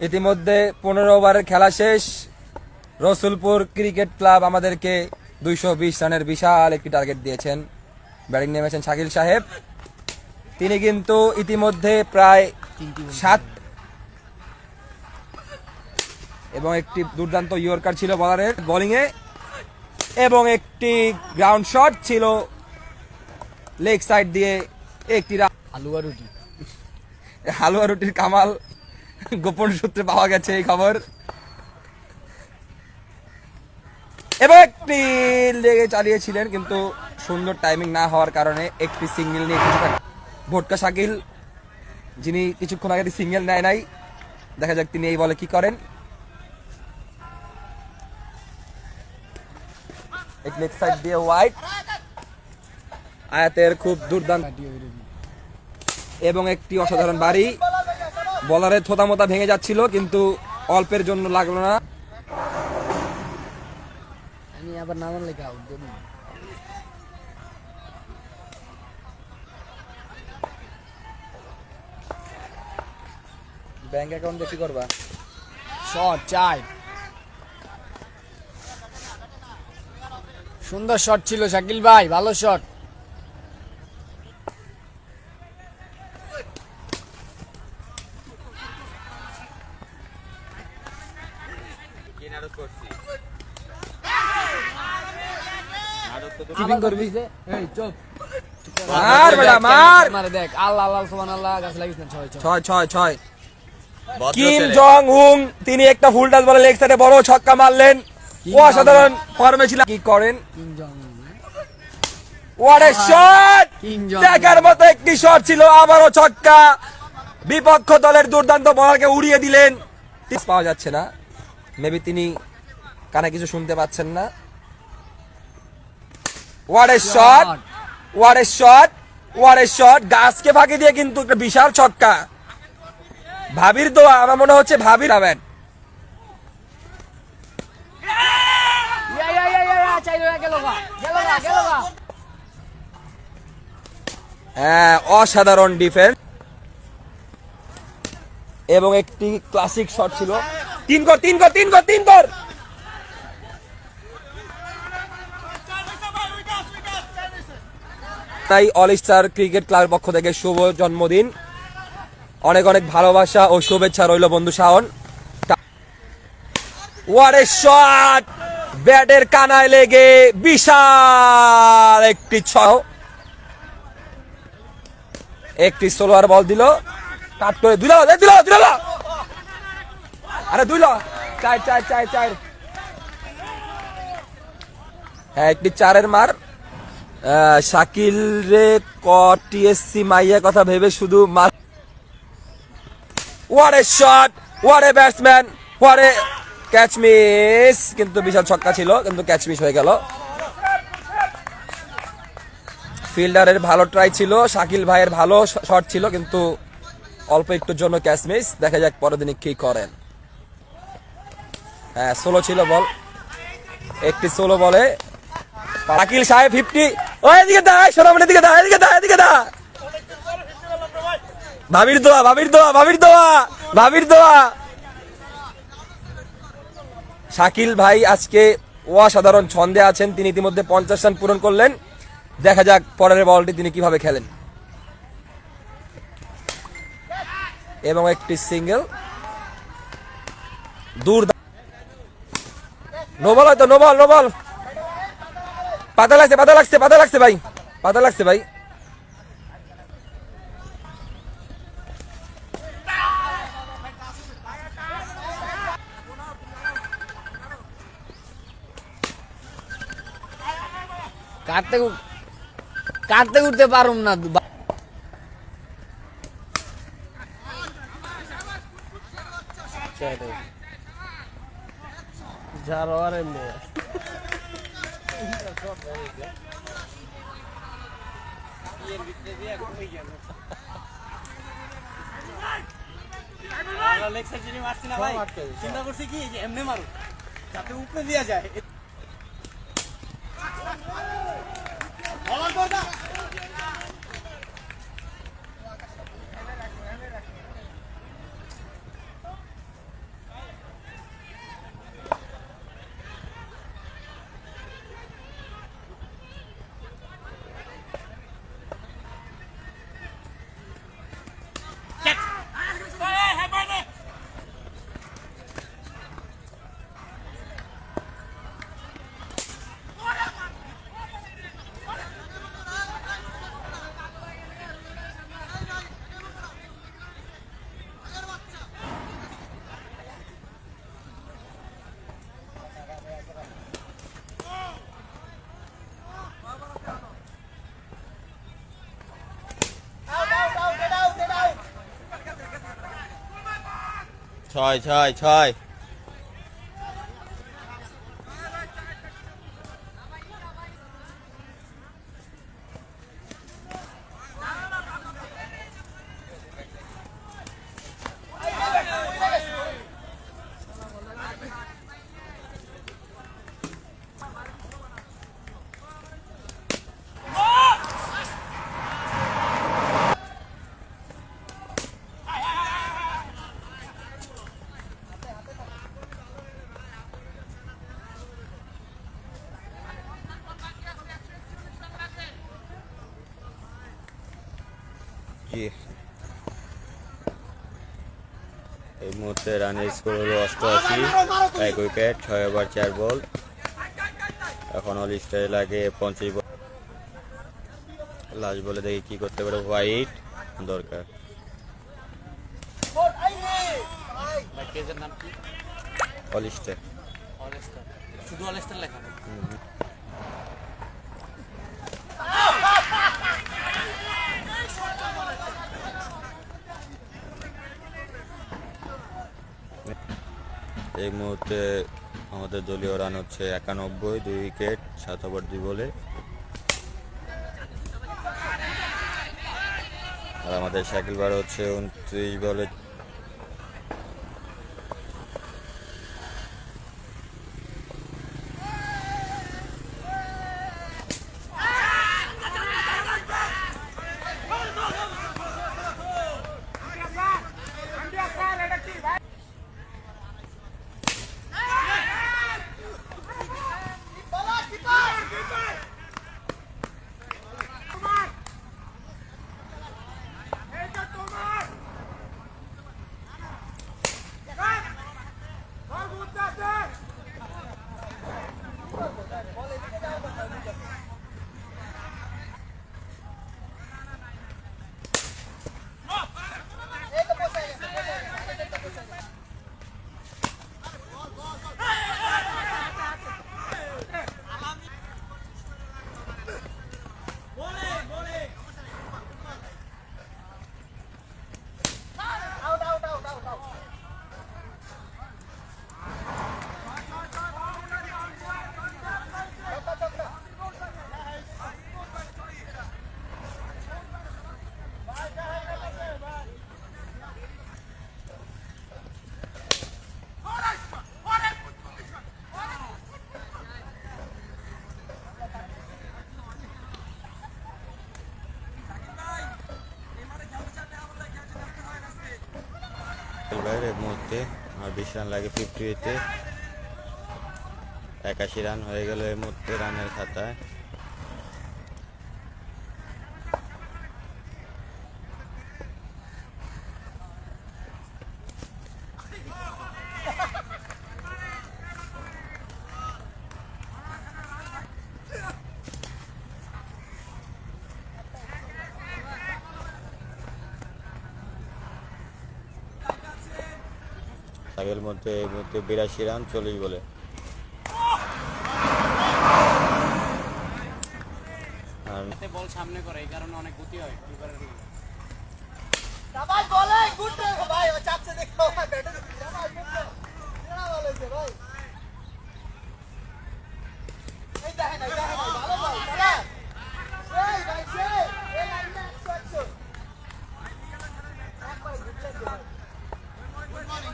ইতিমধ্যে 15 ওভারের খেলা শেষ। রসুলপুর ক্রিকেট ক্লাব আমাদেরকে 220 রানের বিশাল একটি টার্গেট দিয়েছেন। ব্যাটিং নেমেছেন শাকিল সাহেব। তিনি কিন্তু ইতিমধ্যে প্রায় 7 এবং একটি দুর্দান্ত ইয়র্কার ছিল বলারের বোলিংয়ে এবং একটি গ্রাউন্ড শট ছিল লেগ সাইড দিয়ে একটি হালুয়া রুটির কামাল গোপন সূত্রে পাওয়া গেছে এই খবর। এবং একটি লেগে চালিয়েছিলেন কিন্তু সুন্দর টাইমিং না হওয়ার কারণে একটি সিঙ্গেল নিয়ে ভোটকা শাকিল, যিনি কিছুক্ষণ আগে সিঙ্গেল নেয় নাই। দেখা যাক তিনি এই বলে কি করেন। এক লেগ সাইড দিয়ে ওয়াইড, আয়াতের খুব দুর্দান্ত এবং একটি অসাধারণ বাড়ি। বলারের থোতা মোতা ভেঙে যাচ্ছিল কিন্তু অল্পের জন্য লাগলো না। আমি আবার নামান লেখা ব্যাংক অ্যাকাউন্ট দিয়ে কি করবা? শট চাই। সুন্দর শট ছিল শাকিল ভাই, ভালো শট। কিপিং করবি? এই চুপ মার বেটা মার। মারে দেখ, আল্লাহ আল্লাহ সুবহানাল্লাহ, গাছে লাগিস না। 6 কিম জং উং তিনি একটা ফুল টাচ বলে লেগ সাইডে বড় ছক্কা মারলেন। অসাধারণ ফর্মে ছিল। কি করেন? What a shot! দেখার মতো একটি শট ছিল, আবারও ছক্কা। বিপক্ষ দলের দুর্দান্ত বলারকে উড়িয়ে দিলেন। পাওয়া যাচ্ছে না, মেবি তিনি কানে কিছু শুনতে পাচ্ছেন না। What a shot! What a shot! What a shot! গাছকে ফাঁকি দিয়ে কিন্তু একটা বিশাল ছক্কা। ভাবির দোয়া, আমার মনে হচ্ছে ভাবির হবেন। হ্যাঁ, অসাধারণ ডিফেন্স এবং একটি ক্লাসিক শট ছিল। 3 কর। তাই অল স্টার ক্রিকেট ক্লাবের পক্ষ থেকে শুভ জন্মদিন, অনেক অনেক ভালোবাসা ও শুভেচ্ছা রইল বন্ধু শাওন। What a shot! ব্যাটের কানায় লেগে বিশাল একটি একটি সোলোয়ার বল দিল, কাট করে দিল। আরে দিল 4। হ্যাঁ, একটি 4-এর মার। শাকিল রে টিএসসি মাইয়া কথা ভেবে শুধু মার। What a shot! What a batsman! What a catch miss! কিন্তু বিশাল ছক্কা ছিল কিন্তু ক্যাচ মিস হয়ে গেল। ফিল্ডারের ভালো ট্রাই ছিল, শাকিল ভাইয়ের ভালো শট ছিল কিন্তু অল্প একটুর জন্য ক্যাচ মিস। দেখা যাক পরের দিনে কি করেন। হ্যাঁ, 16 ছিল বল, একটি 16 বলে শাকিল সাহেব 50। এদিকে দা, সোনামণির দিকে দা। ভাবির দোয়া। শাকিল ভাই আজকে অসাধারণ ছন্দে আছেন। তিনি ইতিমধ্যে 50 রান পূরণ করলেন। দেখা যাক পরের বলটি তিনি কিভাবে খেলেন। এবং একটি সিঙ্গেল, দূর। নো বল, হয়তো নো বল। পাতা লাগছে ভাই। কাটতে উঠতে পারুম না। চিন্তা করছি কি এমনি মারো যাতে উপরে দিয়া যায়। ছয় ছয় ছয় জি এই মুহূর্তে রানের স্কোর হলো 88, 1 উইকেট, 6 ওভার 4 বল। এখন অল স্টারে লাগে 50 বল। লাস্ট বলে দেখি কি করতে পারে। হোয়াইট দরকার। পেজের নাম কি? All star. অলস্টার, শুধু অলস্টার লেখা। এই মুহূর্তে আমাদের দলীয় রান হচ্ছে 91, 2 উইকেট, 7 ওভার 2 বলে। আর আমাদের শাকিল ভাই হচ্ছে 29 বলে। বাইরের মুহূর্তে আর 20 রান লাগে 58-তে। 81 রান হয়ে গেল এই মুহূর্তে রানের খাতায়। আগের মধ্যে এই মুহূর্তে 82 রান 40 বলে। আর বল সামনে করে, এই কারণে অনেক গতি হয়। ভাই বলে গুড ভাই, ও চাপছে দেখো ভাই, ব্যাটে ভাই ভালো হয়েছে ভাই। এই দেখেন ভালো বল দাদা। এই ভাই সে এই লাইনটা 100 একবার ঘুরতে দে ভাই। গুড মর্নিং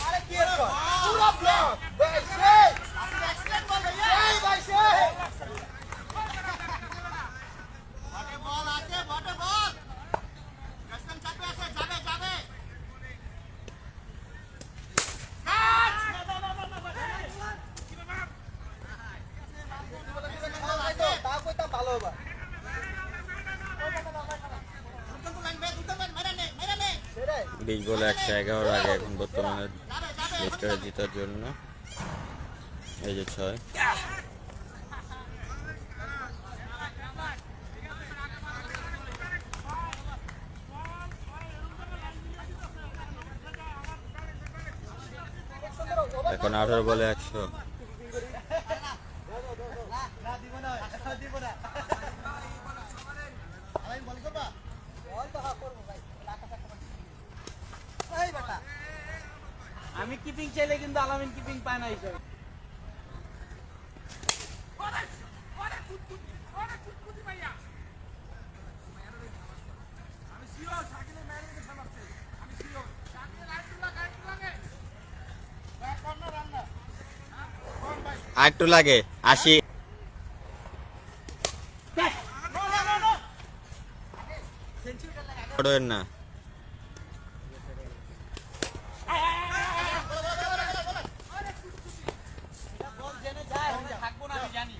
আরে কি এরকম পুরো ব্লক ভাই সে এক্সেলেন্ট বল ভাই। এই ভাই সে বল আছে বটে বল ব্যাটসম্যান চাপে আছে, যাবে যাবে তা কইতাম ভালো হবে। বিশ বলে 111 আগে এখন বর্তমানে লিস্টারে জেতার জন্য। এই যে 6। এখন 18 বলে 100। বল তো হ্যাঁ করবো ভাই, টাকা টাকা আমি কিপিং চাইলে কিন্তু আলামিন কিপিং পায় না হিসাবে। আর একটু লাগে 80 ওঠেন না বল জেনে যায়, আমি থাকবো না আমি জানি।